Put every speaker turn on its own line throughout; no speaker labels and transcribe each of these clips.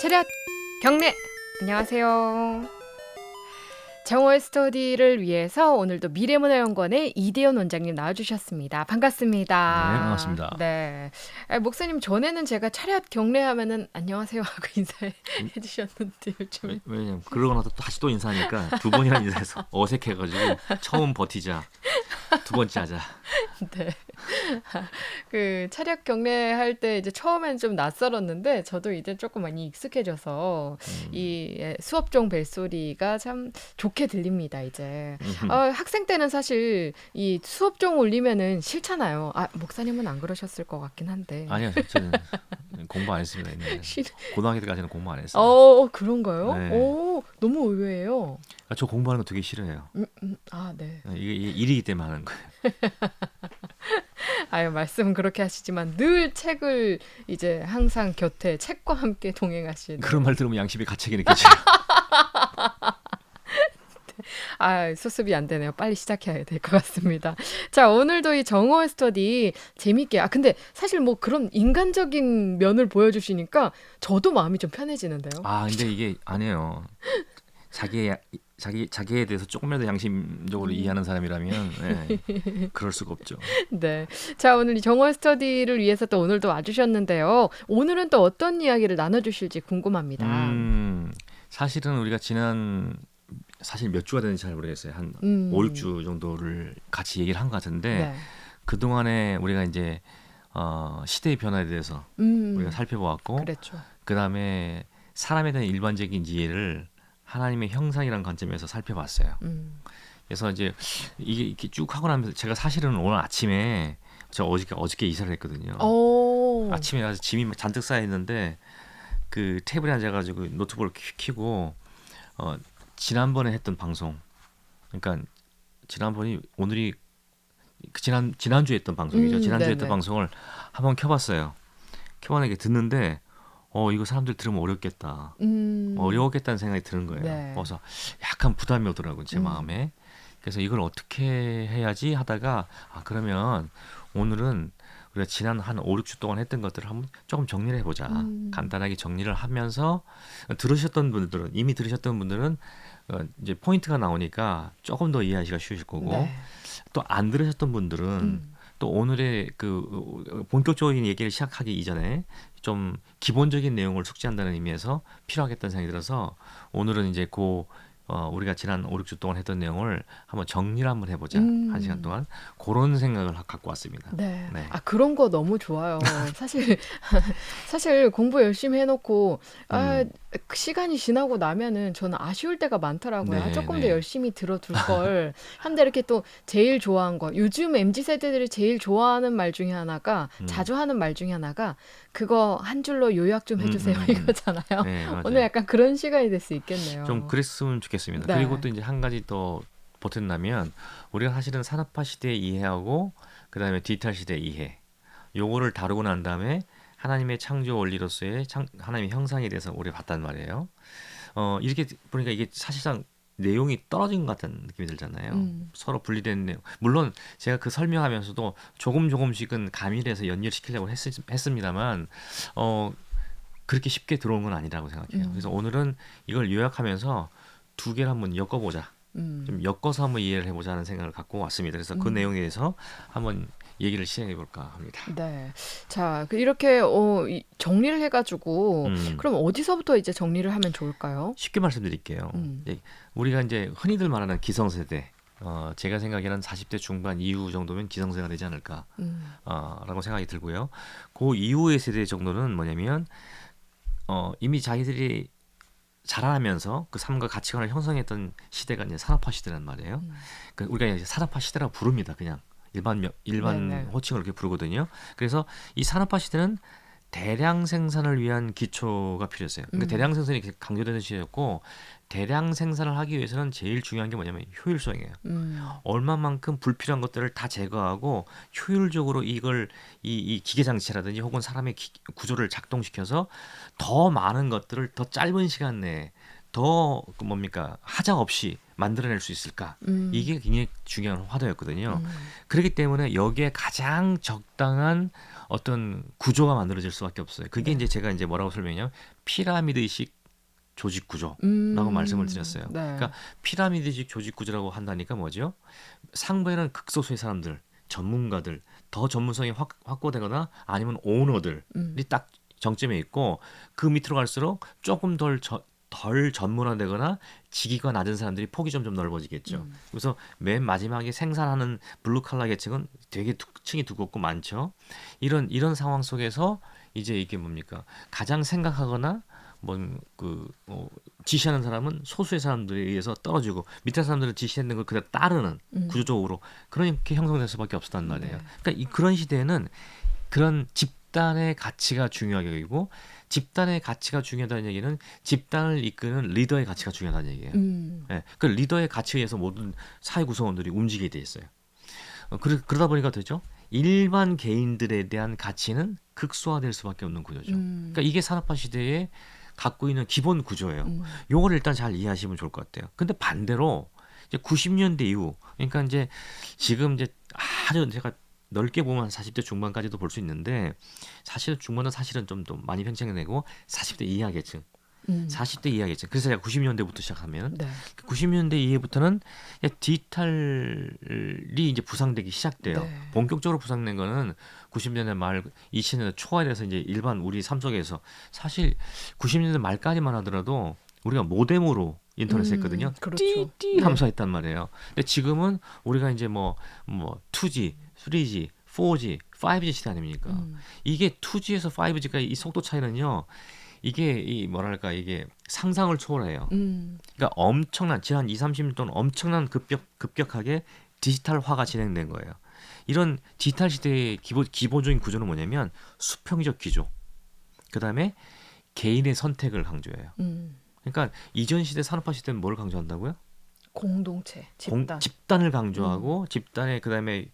체력 경례 안녕하세요. 정월 스터디를 위해서 오늘도 미래문화연구원의 이대현 원장님 나와주셨습니다. 반갑습니다.
네, 반갑습니다.
네, 목사님 전에는 제가 차렷 경례하면은 안녕하세요 하고 인사해 주셨는데 요즘에
왜냐면 그러고 나서 다시 또 인사하니까 두 번이나 인사해서 어색해가지고 처음 버티자, 두 번째 하자.
네. 그 차렷 경례할 때 이제 처음엔 좀 낯설었는데 저도 이제 조금 많이 익숙해져서 이 수업종 벨소리가 참 좋게 들립니다, 이제. 학생 때는 사실 이 수업종 울리면은 싫잖아요. 아, 목사님은 안 그러셨을 것 같긴 한데.
아니요, 저는 공부 안 했습니다. 옛날에. 고등학교 때까지는 공부 안 했어요.
그런가요?
네.
너무 의외예요.
저 공부하는 거 되게 싫어해요.
아, 네.
이게 일이기 때문에 하는 거예요.
아유, 말씀은 그렇게 하시지만 늘 책을 이제 항상 곁에 책과 함께 동행하시는.
그런 말 들으면 양심이 가책이 느껴져요.
아, 수습이 안 되네요. 빨리 시작해야 될 것 같습니다. 자, 오늘도 이 정월 스터디 재밌게. 근데 사실 뭐 그런 인간적인 면을 보여주시니까 저도 마음이 좀 편해지는데요.
근데 이게 아니에요. 자기에 대해서 조금이라도 양심적으로 이해하는 사람이라면 그럴 수가 없죠.
네. 자, 오늘 이 정월 스터디를 위해서 또 오늘도 와주셨는데요. 오늘은 또 어떤 이야기를 나눠주실지 궁금합니다.
사실은 우리가 사실 몇 주가 됐는지 잘 모르겠어요. 한 5, 6주 정도를 같이 얘기를 한 것 같은데
네.
그동안에 우리가 이제 시대의 변화에 대해서 우리가 살펴보았고
그랬죠.
그다음에 사람에 대한 일반적인 이해를 하나님의 형상이라는 관점에서 살펴봤어요. 그래서 이제 이게 이렇게 쭉 하고 나면서 제가 사실은 오늘 아침에 저 어저께 이사를 했거든요. 아침에 가서 짐이 잔뜩 쌓여 있는데 그 테이블에 앉아가지고 노트북을 켜고 지난번에 했던 방송, 그러니까 지난번이 오늘이 지난주에 했던 방송이죠. 지난주에 했던 방송을 한번 켜봤어요. 켜봤는데 듣는데 이거 사람들 들으면 어렵겠다. 어려웠겠다는 생각이 드는 거예요.
네.
그래서 약간 부담이 오더라고요, 제 마음에. 그래서 이걸 어떻게 해야지 하다가 그러면 오늘은 우리가 지난 한 5, 6주 동안 했던 것들을 한번 조금 정리를 해보자. 간단하게 정리를 하면서 이미 들으셨던 분들은 이제 포인트가 나오니까 조금 더 이해하기가 쉬우실 거고
네.
또 안 들으셨던 분들은 또 오늘의 그 본격적인 얘기를 시작하기 이전에 좀 기본적인 내용을 숙지한다는 의미에서 필요하겠다는 생각이 들어서 오늘은 이제 우리가 지난 5, 6주 동안 했던 내용을 한번 정리를 한번 해보자. 1시간 동안 그런 생각을 갖고 왔습니다.
네.
네.
그런 거 너무 좋아요. 사실 공부 열심히 해놓고 그 시간이 지나고 나면은 저는 아쉬울 때가 많더라고요.
네,
조금
네.
더 열심히 들어둘 걸. 한데 이렇게 또 제일 좋아한 거. 요즘 MZ 세대들이 제일 좋아하는 말 중에 하나가 자주 하는 말 중에 하나가 그거 한 줄로 요약 좀 해주세요 이거잖아요.
네, 맞아요.
오늘 약간 그런 시간이 될 수 있겠네요.
좀 그랬으면 좋겠습니다.
네.
그리고 또 이제 한 가지 더 보탠다면 우리가 사실은 산업화 시대 이해하고 그다음에 디지털 시대 이해 요거를 다루고 난 다음에 하나님의 창조 원리로서의 하나님의 형상에 대해서 우리가 봤단 말이에요. 이렇게 보니까 이게 사실상 내용이 떨어진 것 같은 느낌이 들잖아요. 서로 분리된 내용. 물론 제가 그 설명하면서도 조금씩은 가미돼서 연결시키려고 했습니다만 그렇게 쉽게 들어온 건 아니라고 생각해요. 그래서 오늘은 이걸 요약하면서 두 개를 한번 엮어보자. 좀 엮어서 한번 이해를 해보자 하는 생각을 갖고 왔습니다. 그래서 그 내용에 대해서 한번 얘기를 시작해볼까 합니다.
네. 자, 이렇게 정리를 해가지고 그럼 어디서부터 이제 정리를 하면 좋을까요?
쉽게 말씀드릴게요. 우리가 이제 흔히들 말하는 기성세대, 제가 생각에는 40대 중반 이후 정도면 기성세대가 되지 않을까 라고 생각이 들고요. 그 이후의 세대 정도는 뭐냐면 이미 자기들이 자라나면서 그 삶과 가치관을 형성했던 시대가 이제 산업화 시대란 말이에요. 그러니까 우리가 이제 산업화 시대라고 부릅니다. 그냥 일반
네네.
호칭을 이렇게 부르거든요. 그래서 이 산업화 시대는 대량 생산을 위한 기초가 필요했어요. 그러니까 대량 생산이 이렇게 강조되는 시대였고 대량 생산을 하기 위해서는 제일 중요한 게 뭐냐면 효율성이에요. 얼마만큼 불필요한 것들을 다 제거하고 효율적으로 이걸 이 기계 장치라든지 혹은 사람의 구조를 작동시켜서 더 많은 것들을 더 짧은 시간 내에 더 뭡니까 하자 없이 만들어낼 수 있을까?
음.
이게 굉장히 중요한 화두였거든요.
음.
그렇기 때문에 여기에 가장 적당한 어떤 구조가 만들어질 수밖에 없어요. 그게
네.
이제 제가 이제 뭐라고 설명해요? 피라미드식 조직 구조라고 말씀을 드렸어요.
네.
그러니까 피라미드식 조직 구조라고 한다니까 뭐죠? 상부에는 극소수의 사람들, 전문가들, 더 전문성이 확고되거나 아니면 오너들이
음.
딱 정점에 있고 그 밑으로 갈수록 조금 덜 전문화되거나 직위가 낮은 사람들이 폭이 점점 넓어지겠죠.
음.
그래서 맨 마지막에 생산하는 블루 칼라 계층은 되게 층이 두껍고 많죠. 이런 상황 속에서 이제 이게 뭡니까? 가장 생각하거나 지시하는 사람은 소수의 사람들에 의해서 떨어지고 밑에 사람들은 지시하는 걸 그대로 따르는
음.
구조적으로 그렇게 형성될 수밖에 없었단 말이에요.
네.
그러니까 그런 시대에는 그런 집단의 가치가 중요하게 여기고 집단의 가치가 중요하다는 얘기는 집단을 이끄는 리더의 가치가 중요하다는 얘기예요.
음.
예, 그 리더의 가치에 의해서 모든 사회 구성원들이 움직이게 돼 있어요. 그러다 보니까 되죠. 일반 개인들에 대한 가치는 극소화될 수밖에 없는 구조죠.
음.
그러니까 이게 산업화 시대에 갖고 있는 기본 구조예요.
음.
요거를 일단 잘 이해하시면 좋을 것 같아요. 근데 반대로 이제 90년대 이후, 그러니까 이제 지금 이제 아주 제가 넓게 보면 한 40대 중반까지도 볼 수 있는데 사실 중반은 사실은 좀 더 많이 팽창되고 40대 이하 계층,
음.
40대 이하 계층. 그래서 제가 90년대부터 시작하면
네.
90년대 이후부터는 디지털이 이제 부상되기 시작돼요.
네.
본격적으로 부상된 거는 90년대 말, 2000년대 초에 돼서 이제 일반 우리 삶 속에서 사실 90년대 말까지만 하더라도 우리가 모뎀으로 인터넷 했거든요.
그렇죠.
띠띠
네.
하면서 했단 말이에요. 근데 지금은 우리가 이제 뭐 2G, 3G, 4G, 5G 시대 아닙니까?
음.
이게 2G에서 5G까지 이 속도 차이는요. 이게 이 뭐랄까 이게 상상을 초월해요.
음.
그러니까 엄청난 지난 2, 30년 동안 엄청난 급격하게 디지털화가 진행된 거예요. 이런 디지털 시대의 기본적인 구조는 뭐냐면 수평적 기조. 그다음에 개인의 선택을 강조해요.
음.
그러니까 이전 시대 산업화 시대는 뭘 강조한다고요?
공동체, 집단.
을 강조하고 집단의 그다음에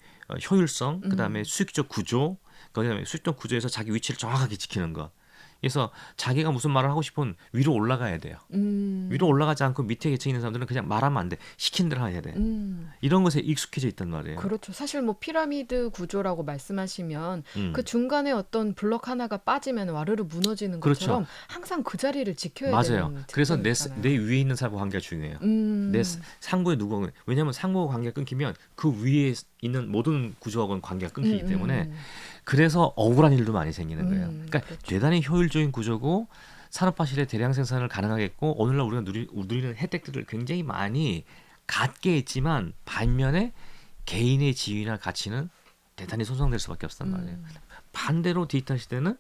효율성, 그다음에
음.
수익적 구조, 그다음에 수익적 구조에서 자기 위치를 정확하게 지키는 것. 그래서 자기가 무슨 말을 하고 싶으면 위로 올라가야 돼요. 위로 올라가지 않고 밑에 계층에 있는 사람들은 그냥 말하면 안 돼. 시킨 대로 해야 돼.
음.
이런 것에 익숙해져 있단 말이에요.
그렇죠. 사실 뭐 피라미드 구조라고 말씀하시면
음.
그 중간에 어떤 블럭 하나가 빠지면 와르르 무너지는
그렇죠.
것처럼 항상 그 자리를 지켜야
맞아요.
되는
그래서
특성이 있잖아요.
내 위에 있는 사람과 관계가 중요해요. 내 상부에 누구, 왜냐하면 상부와 관계가 끊기면 그 위에 있는 모든 구조하고는 관계가 끊기기 때문에 그래서 억울한 일도 많이 생기는 거예요. 그러니까
그렇죠.
대단히 효율적인 구조고 산업화 시대 대량 생산을 가능하겠고 오늘날 우리가 누리는 혜택들을 굉장히 많이 갖게 있지만 반면에 개인의 지위나 가치는 대단히 손상될 수밖에 없단 말이에요. 반대로 디지털 시대는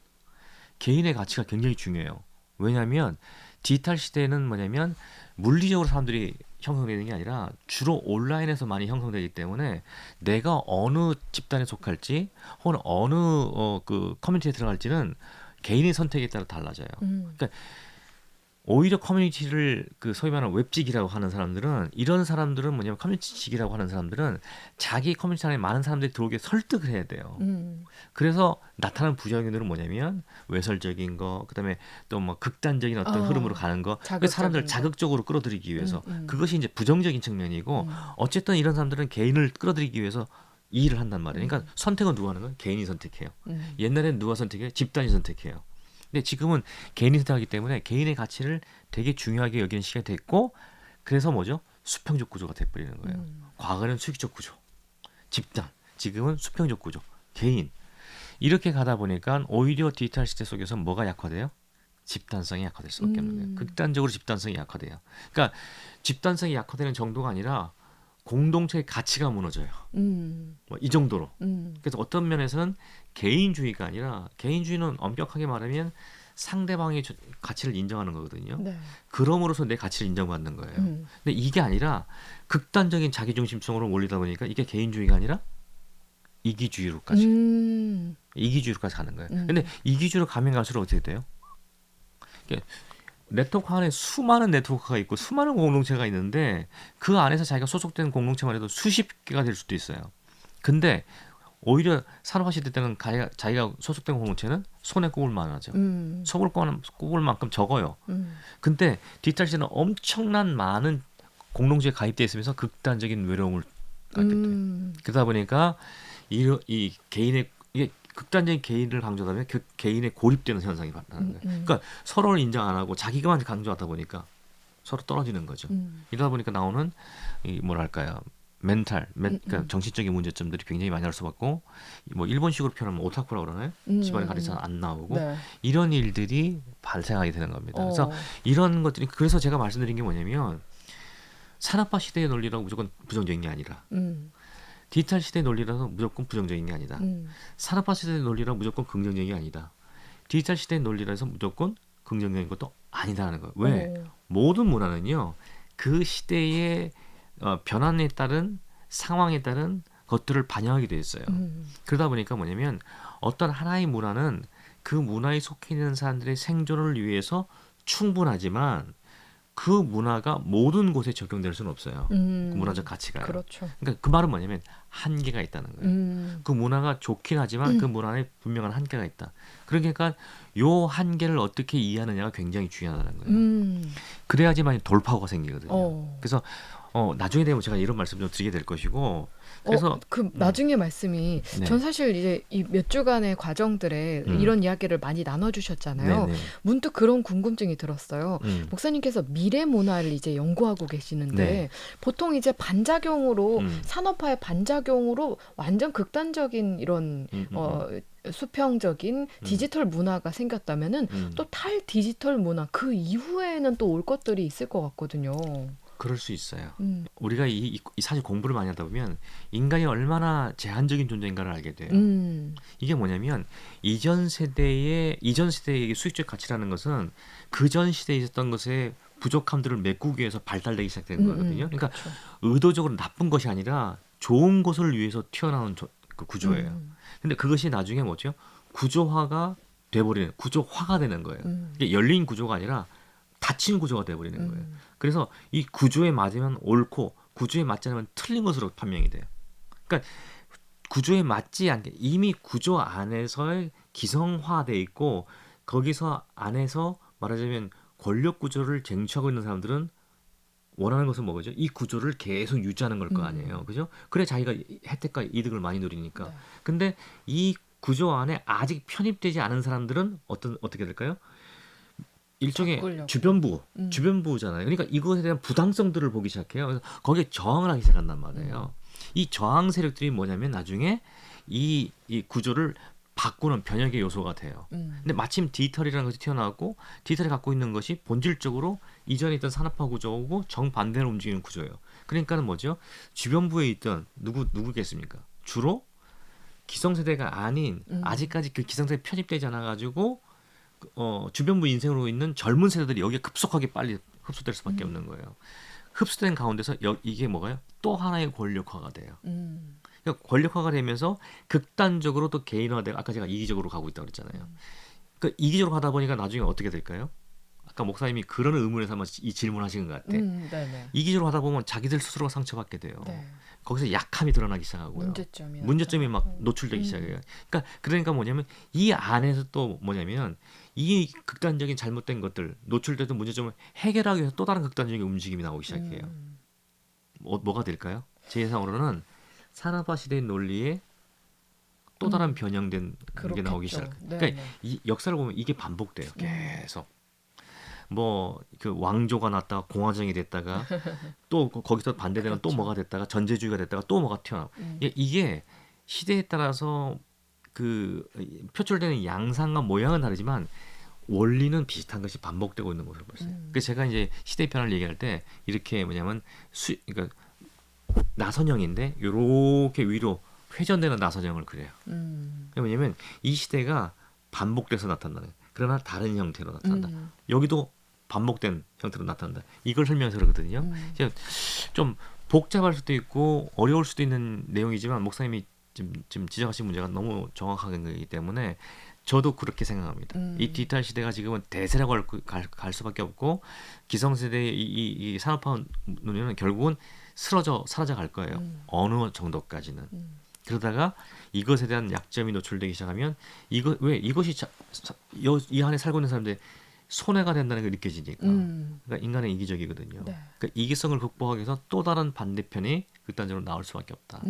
개인의 가치가 굉장히 중요해요. 왜냐하면 디지털 시대는 뭐냐면 물리적으로 사람들이 형성되는 게 아니라 주로 온라인에서 많이 형성되기 때문에 내가 어느 집단에 속할지 혹은 어느 그 커뮤니티에 들어갈지는 개인의 선택에 따라 달라져요. 그러니까 오히려 커뮤니티를 그 소위 말하는 웹직이라고 하는 사람들은 이런 사람들은 뭐냐면 커뮤니티직이라고 하는 사람들은 자기 커뮤니티 안에 많은 사람들이 들어오게 설득을 해야 돼요. 그래서 나타나는 부작용들은 뭐냐면 외설적인 거, 그다음에 또 뭐 극단적인 어떤 흐름으로 가는 거, 그 사람들 자극적으로 끌어들이기 위해서 그것이 이제 부정적인 측면이고 어쨌든 이런 사람들은 개인을 끌어들이기 위해서 이 일을 한단 말이에요. 그러니까 선택은 누가 하는 거예요? 개인이 선택해요. 옛날에는 누가 선택해요? 집단이 선택해요. 근데 지금은 개인이 선택하기 때문에 개인의 가치를 되게 중요하게 여기는 시간이 됐고 그래서 뭐죠? 수평적 구조가 돼버리는 거예요. 과거는 수익적 구조, 집단, 지금은 수평적 구조, 개인. 이렇게 가다 보니까 오히려 디지털 시대 속에서 뭐가 약화돼요? 집단성이 약화될 수밖에 없는 거예요. 극단적으로 집단성이 약화돼요. 그러니까 집단성이 약화되는 정도가 아니라 공동체의 가치가 무너져요. 뭐 이 정도로. 그래서 어떤 면에서는 개인주의가 아니라 개인주의는 엄격하게 말하면 상대방의 가치를 인정하는 거거든요.
네.
그럼으로써 내 가치를 인정받는 거예요. 근데 이게 아니라 극단적인 자기중심성으로 몰리다 보니까 이게 개인주의가 아니라 이기주의로까지 이기주의로까지 가는 거예요. 근데 이기주의로 가면 갈수록 어떻게 돼요? 네트워크 안에 수많은 네트워크가 있고 수많은 공동체가 있는데 그 안에서 자기가 소속된 공동체만 해도 수십 개가 될 수도 있어요. 근데 오히려 산업화 시대 때는 자기가 소속된 공동체는 손에 꼽을 만하죠. 손을 꼽을 만큼 적어요. 근데 디지털 시대는 엄청난 많은 공동체에 가입돼 있으면서 극단적인 외로움을 갖게 돼. 그러다 보니까 이 개인의 이게 극단적인 개인을 강조하다 보면 그 개인의 고립되는 현상이 나타나는 거예요. 그러니까 서로를 인정 안 하고 자기가만 강조하다 보니까 서로 떨어지는 거죠. 이러다 보니까 나오는 이 뭐랄까요? 그러니까 정신적인 문제점들이 굉장히 많이 날 수밖에. 뭐 일본식으로 표현하면 오타쿠라고 그러나요? 집안에 가르쳐 안 나오고
네.
이런 일들이 발생하게 되는 겁니다. 그래서
어.
이런 것들이 그래서 제가 말씀드린 게 뭐냐면 산업화 시대의 논리라고 무조건 부정적인 게 아니라 디지털 시대의 논리라서 무조건 부정적인 게 아니다. 산업화 시대의 논리라서 무조건 긍정적인 게 아니다. 디지털 시대의 논리라서 무조건 긍정적인 것도 아니다라는 거예요. 왜? 모든 문화는요. 그 시대의 변환에 따른 상황에 따른 것들을 반영하게 돼 있어요. 그러다 보니까 뭐냐면 어떤 하나의 문화는 그 문화에 속해 있는 사람들의 생존을 위해서 충분하지만 그 문화가 모든 곳에 적용될 수는 없어요. 그 문화적 가치가요.
그렇죠.
그러니까 그 말은 뭐냐면 한계가 있다는 거예요. 그 문화가 좋긴 하지만 그 문화에 분명한 한계가 있다. 그러니까 요 한계를 어떻게 이해하느냐가 굉장히 중요하다는 거예요. 그래야지만 돌파구가 생기거든요. 그래서 나중에 되면 제가 이런 말씀 좀 드리게 될 것이고 그래서
그 나중에 말씀이
네.
전 사실 이제 이 몇 주간의 과정들에 이런 이야기를 많이 나눠주셨잖아요.
네네.
문득 그런 궁금증이 들었어요. 목사님께서 미래 문화를 이제 연구하고 계시는데
네.
보통 이제 반작용으로 산업화의 반작용으로 완전 극단적인 이런 수평적인 디지털 문화가 생겼다면은 또 탈 디지털 문화 그 이후에는 또 올 것들이 있을 것 같거든요.
그럴 수 있어요. 우리가 이 사실 공부를 많이 하다 보면 인간이 얼마나 제한적인 존재인가를 알게 돼요. 이게 뭐냐면 이전 세대의 수익적 가치라는 것은 그전 시대에 있었던 것의 부족함들을 메꾸기 위해서 발달되기 시작된 거거든요. 그러니까
그렇죠.
의도적으로 나쁜 것이 아니라 좋은 것을 위해서 튀어나온 그 구조예요. 근데 그것이 나중에 뭐죠? 구조화가 되는 거예요. 이게 열린 구조가 아니라 닫힌 구조가 돼버리는 거예요. 그래서 이 구조에 맞으면 옳고 구조에 맞지 않으면 틀린 것으로 판명이 돼요. 그러니까 구조에 맞지 않게 이미 구조 안에서의 기성화돼 있고 거기서 안에서 말하자면 권력 구조를 쟁취하고 있는 사람들은 원하는 것은 뭐죠? 이 구조를 계속 유지하는 걸 거 아니에요. 그죠? 그래 자기가 혜택과 이득을 많이 누리니까.
네.
근데 이 구조 안에 아직 편입되지 않은 사람들은 어떻게 될까요? 일종의
바꾸려고.
주변부잖아요. 그러니까 이것에 대한 부당성들을 보기 시작해요. 그래서 거기에 저항을 하기 시작한단 말이에요. 이 저항 세력들이 뭐냐면 나중에 이 구조를 바꾸는 변혁의 요소가 돼요. 근데 마침 디지털이라는 것이 튀어나왔고 디지털이 갖고 있는 것이 본질적으로 이전에 있던 산업화 구조고 정반대로 움직이는 구조예요. 그러니까는 뭐죠? 주변부에 있던 누구겠습니까? 주로 기성세대가 아닌 아직까지 그 기성세대에 편입되지 않아가지고 주변부 인생으로 있는 젊은 세대들이 여기에 급속하게 빨리 흡수될 수밖에 없는 거예요. 흡수된 가운데서 이게 뭐가요? 또 하나의 권력화가 돼요. 그러니까 권력화가 되면서 극단적으로 또 개인화되고 아까 제가 이기적으로 가고 있다고 그랬잖아요. 그러니까 이기적으로 가다 보니까 나중에 어떻게 될까요? 아까 목사님이 그런 의문에서 한번 이 질문하신 것 같아.
네네.
이기적으로 하다 보면 자기들 스스로가 상처받게 돼요.
네.
거기서 약함이 드러나기 시작하고요. 문제점이 막 노출되기 시작해요. 그러니까 뭐냐면 이 안에서 또 뭐냐면 이 극단적인 잘못된 것들 노출되던 문제점을 해결하기 위해서 또 다른 극단적인 움직임이 나오기 시작해요. 뭐가 될까요? 제 예상으로는 산업화 시대의 논리에 또 다른 변형된 게 나오기 시작해요. 그러니까 이 역사를 보면 이게 반복돼요. 계속. 뭐 그 왕조가 났다가 공화정이 됐다가 또 거기서 반대되는 또 뭐가 됐다가 전제주의가 됐다가 또 뭐가 튀어나오고 이게 시대에 따라서 그 표출되는 양상과 모양은 다르지만 원리는 비슷한 것이 반복되고 있는 것으로 봤어요. 그래서 제가 이제 시대 변화를 얘기할 때 이렇게 뭐냐면 그러니까 나선형인데 이렇게 위로 회전되는 나선형을 그려요. 왜냐면 이 시대가 반복돼서 나타나는 그러나 다른 형태로 나타난다. 여기도 반복된 형태로 나타난다. 이걸 설명해서 그러거든요. 좀 복잡할 수도 있고 어려울 수도 있는 내용이지만 목사님이 지금 지적하신 문제가 너무 정확한 거기 때문에 저도 그렇게 생각합니다. 이 디지털 시대가 지금은 대세라고 갈 수밖에 없고 기성세대의 이 산업화 논의는 결국은 사라져 갈 거예요. 어느 정도까지는. 그러다가 이것에 대한 약점이 노출되기 시작하면 이것이 이 안에 살고 있는 사람들의 손해가 된다는 게 느껴지니까. 그러니까 인간은 이기적이거든요.
네.
그러니까 이기성을 극복하기 위해서 또 다른 반대편이 극단적으로 나올 수밖에 없다.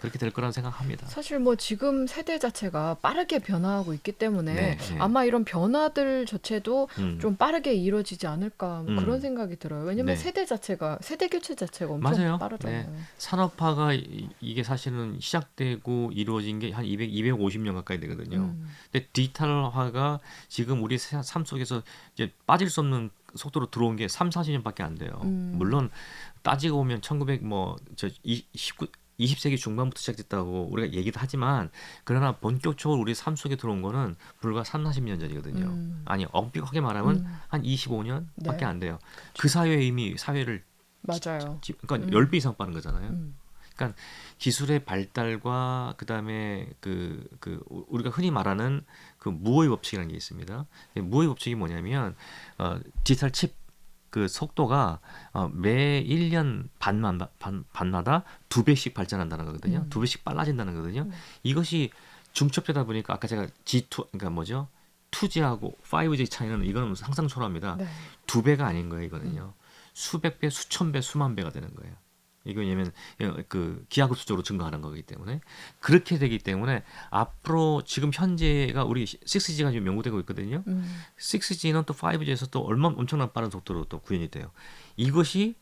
그렇게 될 거라는 생각합니다.
사실 뭐 지금 세대 자체가 빠르게 변화하고 있기 때문에
네, 네.
아마 이런 변화들 자체도
음,
좀 빠르게 이루어지지 않을까 뭐 그런
음,
생각이 들어요. 왜냐면
네.
세대 교체 자체가 엄청
맞아요. 네.
빠르잖아요.
산업화가 이게 사실은 시작되고 이루어진 게 한 250년 가까이 되거든요.
음,
근데 디지털화가 지금 우리 삶 속에서 이제 빠질 수 없는 속도로 들어온 게 3, 40년밖에 안 돼요. 물론 따지고 보면 1900 20세기 중반부터 시작됐다고 우리가 얘기도 하지만 그러나 본격적으로 우리 삶 속에 들어온 거는 불과 3, 40년 전이거든요. 아니, 엄격하게 말하면 한 25년밖에
네,
안 돼요. 그 사회에 이미 사회를
맞아요.
그러니까 10배 이상 빠른 거잖아요.
음,
그러니까 기술의 발달과 그다음에 우리가 흔히 말하는 그 무어의 법칙이라는 게 있습니다. 무어의 법칙이 뭐냐면 디지털 칩 그 속도가 매 1년 반마다 2배씩 발전한다는 거거든요. 2배씩 빨라진다는 거거든요. 이것이 중첩되다 보니까 아까 제가 G2 그러니까 뭐죠? 2G하고 5G 차이는 이거는 항상 초라합니다.
네.
2배가 아닌 거예요, 이거는요. 수백 배, 수천 배, 수만 배가 되는 거예요. 이거 왜냐면 그 기하급수적으로 증가하는 거기 때문에 그렇게 되기 때문에 앞으로 지금 현재가 우리 6G가 지금 연구되고 있거든요. 6G는 또 5G에서 또 엄청난 빠른 속도로 또 구현이 돼요. 이것이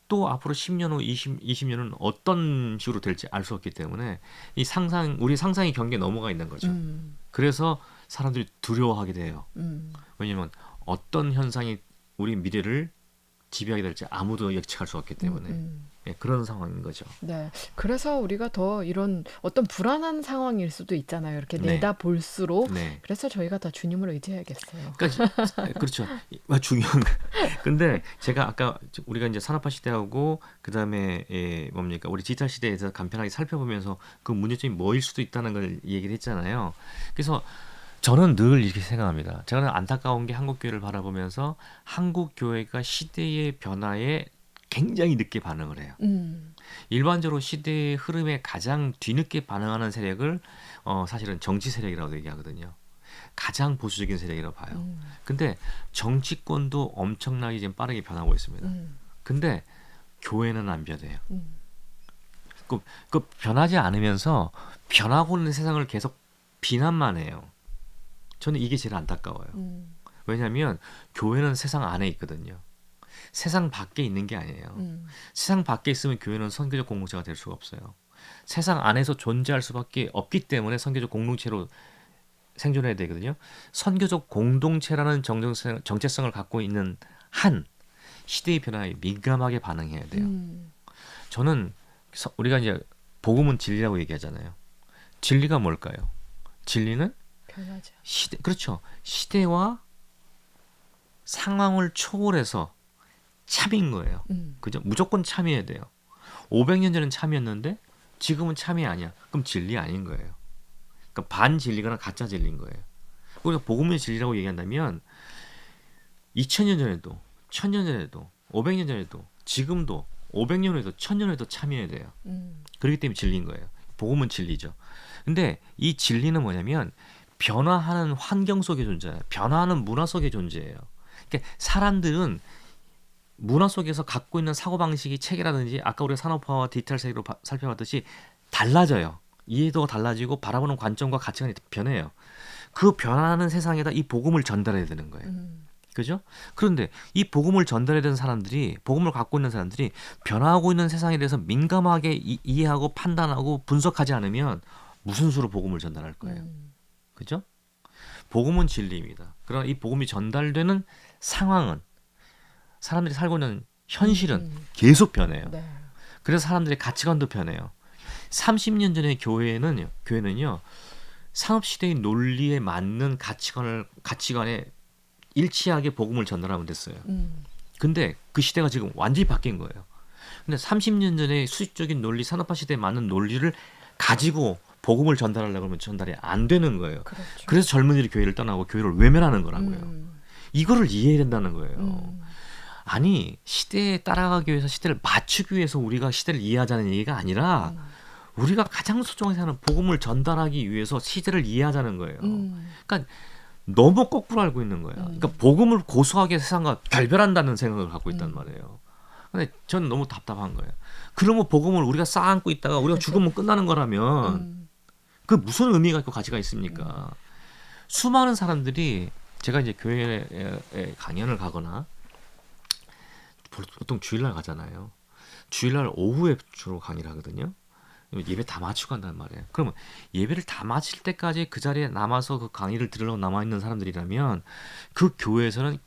또 앞으로 10년 후 20년은 어떤 식으로 될지 알 수 없기 때문에 우리 상상의 경계에 넘어가 있는 거죠. 그래서 사람들이 두려워하게 돼요. 왜냐면 어떤 현상이 우리 미래를 지배하게 될지 아무도 예측할 수 없기 때문에 그런 상황인 거죠.
네. 그래서 우리가 더 이런 어떤 불안한 상황일 수도 있잖아요. 이렇게
네.
내다 볼수록.
네.
그래서 저희가 다 주님을 의지해야겠어요.
그러니까 그렇죠. 중요한 거. 근데 제가 아까 우리가 이제 산업화 시대하고 그다음에 뭡니까? 우리 디지털 시대에서 간편하게 살펴보면서 그 문제점이 뭐일 수도 있다는 걸 얘기를 했잖아요. 그래서 저는 늘 이렇게 생각합니다. 제가 안타까운 게 한국 교회를 바라보면서 한국 교회가 시대의 변화에 굉장히 늦게 반응을 해요. 일반적으로 시대의 흐름에 가장 뒤늦게 반응하는 세력을 사실은 정치 세력이라고 얘기하거든요. 가장 보수적인 세력이라고 봐요. 근데 정치권도 엄청나게 지금 빠르게 변하고 있습니다. 근데 교회는 안 변해요. 그 변하지 않으면서 변하고 있는 세상을 계속 비난만 해요. 저는 이게 제일 안타까워요. 왜냐하면 교회는 세상 안에 있거든요. 세상 밖에 있는 게 아니에요. 세상 밖에 있으면 교회는 선교적 공동체가 될 수가 없어요. 세상 안에서 존재할 수밖에 없기 때문에 선교적 공동체로 생존해야 되거든요. 선교적 공동체라는 정체성을 갖고 있는 한 시대의 변화에 민감하게 반응해야 돼요. 저는 우리가 이제 복음은 진리라고 얘기하잖아요. 진리가 뭘까요? 진리는
변하죠.
그렇죠. 시대와 상황을 초월해서 참인 거예요. 그죠? 무조건 참여해야 돼요. 500년 전엔 참이었는데 지금은 참이 아니야. 그럼 진리 아닌 거예요. 그러니까 반진리거나 가짜 진리인 거예요. 우리가 복음의 진리라고 얘기한다면 2000년 전에도 1000년 전에도 500년 전에도 지금도 500년 후에도 1000년 후에도 참여해야 돼요. 그렇기 때문에 진리인 거예요. 복음은 진리죠. 근데 이 진리는 뭐냐면 변화하는 환경 속에 존재해요. 변화하는 문화 속에 존재해요. 그러니까 사람들은 문화 속에서 갖고 있는 사고방식이 체계라든지 아까 우리가 산업화와 디지털 세계로 살펴봤듯이 달라져요. 이해도가 달라지고 바라보는 관점과 가치관이 변해요. 그 변화하는 세상에다 이 복음을 전달해야 되는 거예요. 그죠? 그런데 이 복음을 전달해야 되는 사람들이 복음을 갖고 있는 사람들이 변화하고 있는 세상에 대해서 민감하게 이해하고 판단하고 분석하지 않으면 무슨 수로 복음을 전달할 거예요. 그죠? 복음은 진리입니다. 그러나 이 복음이 전달되는 상황은 사람들이 살고 있는 현실은 계속 변해요.
네.
그래서 사람들의 가치관도 변해요. 30년 전의 교회는요 산업시대의 논리에 맞는 가치관에 일치하게 복음을 전달하면 됐어요. 근데 그 시대가 지금 완전히 바뀐 거예요. 근데 30년 전에 수직적인 논리, 산업화 시대에 맞는 논리를 가지고 복음을 전달하려고 하면 전달이 안 되는 거예요.
그렇죠.
그래서 젊은이들이 교회를 떠나고 교회를 외면하는 거라고요. 이거를 이해해야 된다는 거예요. 아니 시대에 따라가기 위해서 시대를 맞추기 위해서 우리가 시대를 이해하자는 얘기가 아니라 우리가 가장 소중하게 하는 복음을 전달하기 위해서 시대를 이해하자는 거예요. 그러니까 너무 거꾸로 알고 있는 거야. 그러니까 복음을 고수하게 세상과 결별한다는 생각을 갖고 있단 말이에요. 근데 저는 너무 답답한 거예요. 그러면 복음을 우리가 쌓아안고 있다가 우리가 죽으면 끝나는 거라면 그 무슨 의미가 있고 가치가 있습니까? 수많은 사람들이 제가 이제 교회에 강연을 가거나 보통 주일날 가잖아요. 주일날 오후에 주로 강의를 하거든요. 예배 다 마치고 간단 말이에요. 그러면 예배를 다 마칠 때까지 그 자리에 남아서 그 강의를 들으려고 남아있는 사람들이라면 그 교회에서는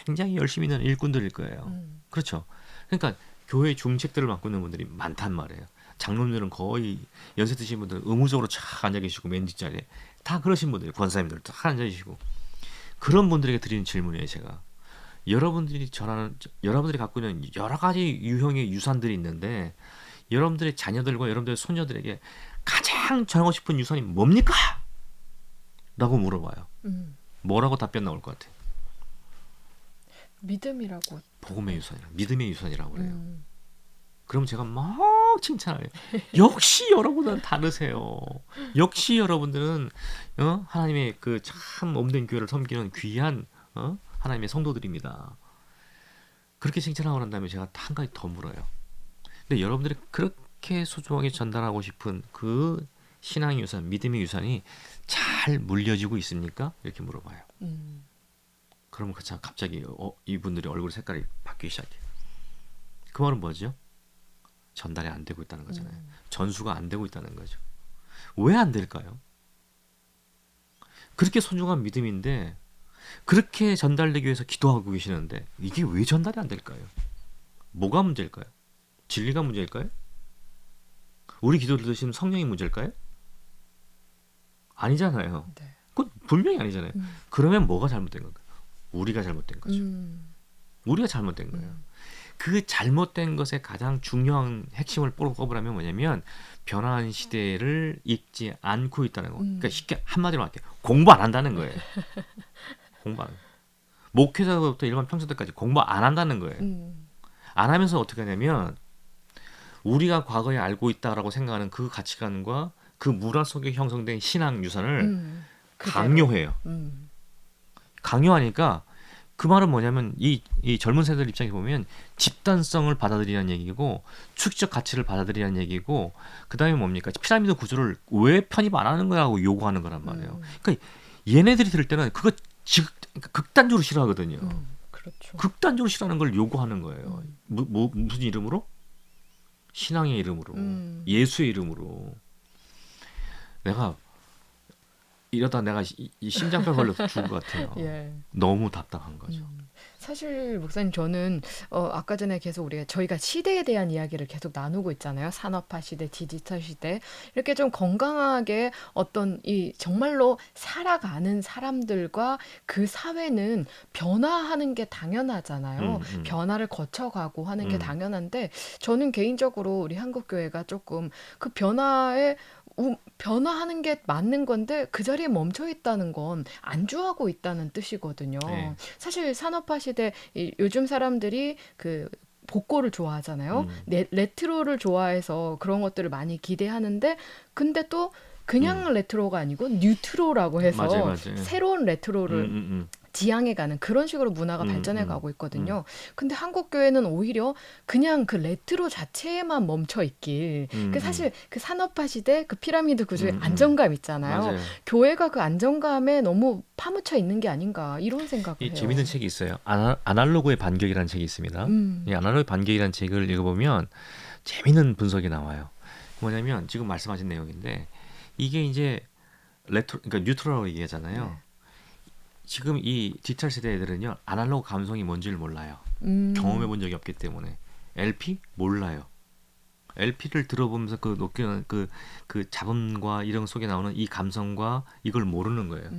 굉장히 열심히 있는 일꾼들일 거예요. 그렇죠. 그러니까 교회 중책들을 맡고 있는 분들이 많단 말이에요. 장로님들은 거의 연세 드신 분들 의무적으로 쫙 앉아 계시고 맨 뒷자리에 다 그러신 분들이 권사님들 다 앉아 계시고 그런 분들에게 드리는 질문이에요. 제가 여러분들이 갖고 있는 여러 가지 유형의 유산들이 있는데 여러분들의 자녀들과 여러분들의 손녀들에게 가장 전하고 싶은 유산이 뭡니까? 라고 물어봐요. 뭐라고 답변 나올 것 같아요?
믿음이라고.
복음의 유산이라, 믿음의 유산이라고 그래요. 그럼 제가 막 칭찬해요. 역시 여러분은 다르세요. 역시 여러분들은 하나님의 그 참 몸된 교회를 섬기는 귀한 하나님의 성도들입니다. 그렇게 칭찬하고 난 다음에 제가 한 가지 더 물어요. 근데 여러분들이 그렇게 소중하게 전달하고 싶은 그 신앙의 유산, 믿음의 유산이 잘 물려지고 있습니까? 이렇게 물어봐요. 그러면 갑자기 이분들이 얼굴 색깔이 바뀌기 시작해요. 그 말은 뭐죠? 전달이 안 되고 있다는 거잖아요. 전수가 안 되고 있다는 거죠. 왜 안 될까요? 그렇게 소중한 믿음인데 그렇게 전달되기 위해서 기도하고 계시는데 이게 왜 전달이 안 될까요? 뭐가 문제일까요? 진리가 문제일까요? 우리 기도를 들으시는 성령이 문제일까요? 아니잖아요.
네.
그건 분명히 아니잖아요. 그러면 뭐가 잘못된 건가요? 우리가 잘못된 거죠. 우리가 잘못된 거예요. 그 잘못된 것의 가장 중요한 핵심을 꼽으라면 뭐냐면 변화한 시대를 읽지 않고 있다는 거. 그러니까 쉽게 한마디로 할게요. 공부 안 한다는 거예요. 공부 안. 목회자부터 일반 평신도까지 공부 안 한다는 거예요. 안 하면서 어떻게 하냐면 우리가 과거에 알고 있다라고 생각하는 그 가치관과 그 문화 속에 형성된 신앙 유산을 강요해요. 강요하니까 그 말은 뭐냐면 이 젊은 세대들 입장에 보면 집단성을 받아들이라는 얘기고 추측적 가치를 받아들이라는 얘기고 그 다음에 뭡니까? 피라미드 구조를 왜 편입 안 하는 거라고 요구하는 거란 말이에요. 그러니까 얘네들이 들을 때는 그거 극단적으로 싫어하거든요.
그렇죠.
극단적으로 싫어하는 걸 요구하는 거예요. 무슨 이름으로? 신앙의 이름으로, 예수의 이름으로. 내가 이러다 내가 이 심장병 걸려서 죽을 것 같아요.
예.
너무 답답한 거죠.
사실 목사님 저는 아까 전에 계속 저희가 시대에 대한 이야기를 계속 나누고 있잖아요. 산업화 시대, 디지털 시대 이렇게 좀 건강하게 어떤 이 정말로 살아가는 사람들과 그 사회는 변화하는 게 당연하잖아요. 변화를 거쳐가고 하는 게 당연한데 저는 개인적으로 우리 한국 교회가 조금 그 변화하는 게 맞는 건데 그 자리에 멈춰 있다는 건 안주하고 있다는 뜻이거든요.
네.
사실 산업화 시대 요즘 사람들이 그 복고를 좋아하잖아요. 레트로를 좋아해서 그런 것들을 많이 기대하는데 근데 또 그냥 레트로가 아니고 뉴트로라고 해서
맞아요.
새로운 레트로를 지향해가는 그런 식으로 문화가 발전해가고 있거든요. 근데 한국 교회는 오히려 그냥 그 레트로 자체에만 멈춰 있길. 사실 그 산업화 시대 그 피라미드 구조의 안정감 있잖아요.
맞아요.
교회가 그 안정감에 너무 파묻혀 있는 게 아닌가 이런 생각을 해요.
재밌는 책이 있어요. 아날로그의 반격이라는 책이 있습니다. 이 아날로그의 반격이라는 책을 읽어보면 재밌는 분석이 나와요. 뭐냐면 지금 말씀하신 내용인데 이게 이제 그러니까 뉴트로라고 얘기하잖아요.
네.
지금 이 디지털 세대 애들은요 아날로그 감성이 뭔지를 몰라요. 경험해 본 적이 없기 때문에 LP 몰라요. LP를 들어보면서 느끼는 그 잡음과 이런 속에 나오는 이 감성과 이걸 모르는 거예요.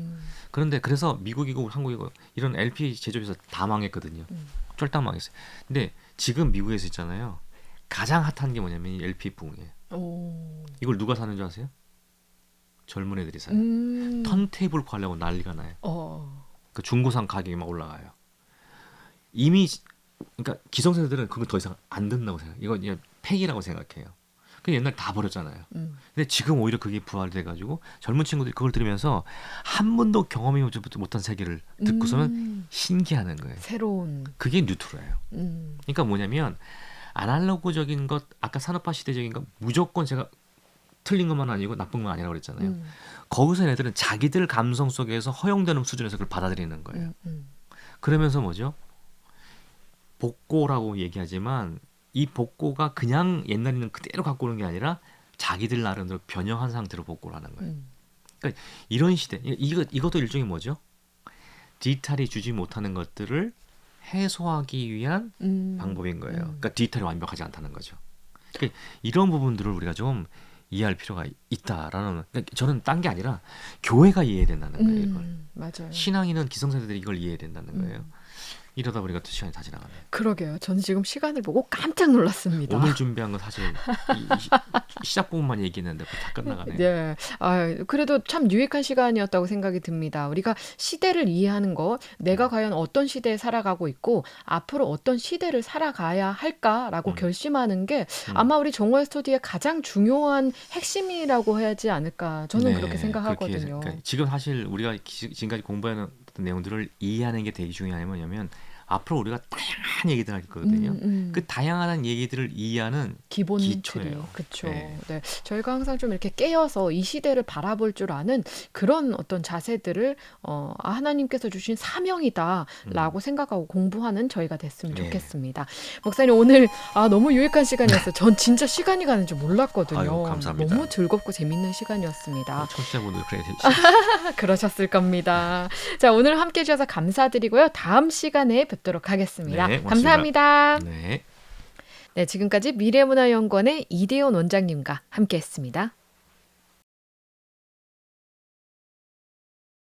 그런데 그래서 미국이고 한국이고 이런 LP 제조업에서 다 망했거든요. 쫄딱 망했어요. 근데 지금 미국에서 있잖아요. 가장 핫한 게 뭐냐면 이 LP 붐이에요. 이걸 누가 사는 줄 아세요? 젊은 애들이 사요. 턴테이블 구하려고 난리가 나요. 그 중고상 가격이 막 올라가요. 이미 그러니까 기성세대들은 그거 더 이상 안 듣는다고 생각해요. 이건 그냥 팩이라고 생각해요. 그 옛날 다 버렸잖아요.
음.
근데 지금 오히려 그게 부활돼가지고 젊은 친구들이 그걸 들으면서 한 번도 경험해 보지 못한 세계를 듣고서는 신기하는 거예요.
새로운.
그게 뉴트로예요.
음.
그러니까 뭐냐면 아날로그적인 것, 아까 산업화 시대적인 것 무조건 제가 틀린 것만 아니고 나쁜 건 아니라고 그랬잖아요. 거기서 애들은 자기들 감성 속에서 허용되는 수준에서 그걸 받아들이는 거예요. 그러면서 뭐죠? 복고라고 얘기하지만 이 복고가 그냥 옛날에는 그대로 갖고 오는 게 아니라 자기들 나름대로 변형한 상태로 복고를 하는 거예요. 그러니까 이런 시대, 이것도 일종의 뭐죠? 디지털이 주지 못하는 것들을 해소하기 위한 방법인 거예요. 그러니까 디지털이 완벽하지 않다는 거죠. 그러니까 이런 부분들을 우리가 좀 이해할 필요가 있다라는. 그러니까 저는 딴 게 아니라 교회가 이해해야 된다는 거예요. 이걸.
맞아요.
신앙인은 기성세대들이 이걸 이해해야 된다는 거예요. 이러다 보니까 또 시간이 다 지나가네요.
그러게요. 저는 지금 시간을 보고 깜짝 놀랐습니다.
오늘 준비한 건 사실 시작 부분만 얘기했는데 다 끝나가네요.
네. 그래도 참 유익한 시간이었다고 생각이 듭니다. 우리가 시대를 이해하는 것, 내가 과연 어떤 시대에 살아가고 있고 앞으로 어떤 시대를 살아가야 할까라고 결심하는 게 아마 우리 정월 스터디의 가장 중요한 핵심이라고 해야지 않을까. 저는 그렇게 생각하거든요.
그러니까 지금 사실 우리가 지금까지 공부하는 어떤 내용들을 이해하는 게 되게 중요한 게 뭐냐면 앞으로 우리가 다양한 얘기들 할 거거든요. 그 다양한 얘기들을 이해하는
기본
기초예요.
그렇죠.
네.
네. 저희가 항상 좀 이렇게 깨어서 이 시대를 바라볼 줄 아는 그런 어떤 자세들을 하나님께서 주신 사명이다라고 생각하고 공부하는 저희가 됐으면
네.
좋겠습니다. 목사님 오늘 너무 유익한 시간이었어요. 전 진짜 시간이 가는 줄 몰랐거든요.
아유, 감사합니다.
너무 즐겁고 재밌는 시간이었습니다.
청취자분들 그래
그러셨을 겁니다. 자, 오늘 함께해 주셔서 감사드리고요. 다음 시간에 뵙도록 하겠습니다.
네, 고맙습니다.
감사합니다.
네.
네, 지금까지 미래문화연구원의 이대원 원장님과 함께했습니다.